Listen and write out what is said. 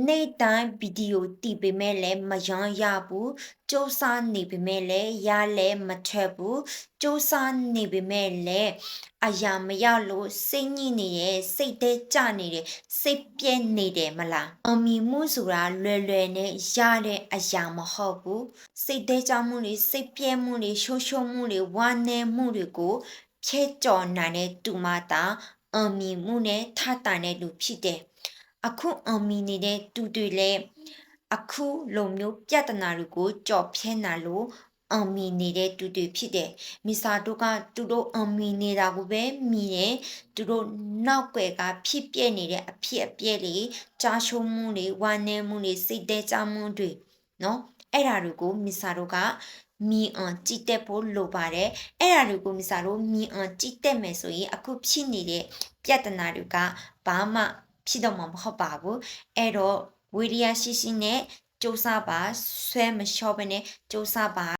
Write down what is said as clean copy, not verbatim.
နေ့တိုင်းဗီဒီယိုတည်ပေမဲ့လည်းမရောရဘူးစူးစမ်းနေပေမဲ့လည်းရလဲမထွက်ဘူးစူးစမ်းနေပေမဲ့လည်းအရာမရလို့စိတ်ညစ်နေတယ်စိတ်သေးကြနေတယ်စိတ်ပြည့်နေတယ်မလားအမီမှုဆိုတာလွယ်လွယ်နဲ့ရတဲ့အရာမဟုတ်ဘူးစိတ်သေးကြမှုတွေစိတ်ပြည့်မှုတွေရှုံရှုံမှုတွေဝမ်းနည်းမှုတွေကိုဖြည့်ကျော်နိုင်တဲ့သူမသာအမီမှုနဲ့ထတာတဲ့လူဖြစ်တယ်အခုအမီနေတဲ့သူတွေလည်းအခုလိုမျိုးပြဿနာတွေကိုကြော်ဖြဲနိုင်လို့အမီနေတဲ့သူတွေဖြစ်တယ်မိစာတို့ကသူတို့အမီနေတာကိုပဲမြည်တယ်သူတို့နောက်ွယ်ကဖြစ်ပြနေတဲ့အဖြစ်အပျက်တွေကြားရှုံးမှုတွေဝမ်းနည်းမှုတွေစိတ်တဲကြမှုတွေနော်အဲ့ဓာတွေကိုမိစာတို့ကမြင်အောင်ကြည့်တတ်ဖို့လိုပါတယ်အဲ့ဓာတွေကိုမိစာတို့မြင်အောင်ကြည့်တတ်မယ်ဆိုရင်အခုဖြစ်နေတဲ့ပြဿနာတွေကဘာမှဖြစ်တော့မှာမဟုတ်ပါဘူးအဲ့တော့ဝီရိယရှိရှိနဲ့စူးစမ်းပါဆွဲမလျှော့ဘဲနဲ့စူးစမ်းပါ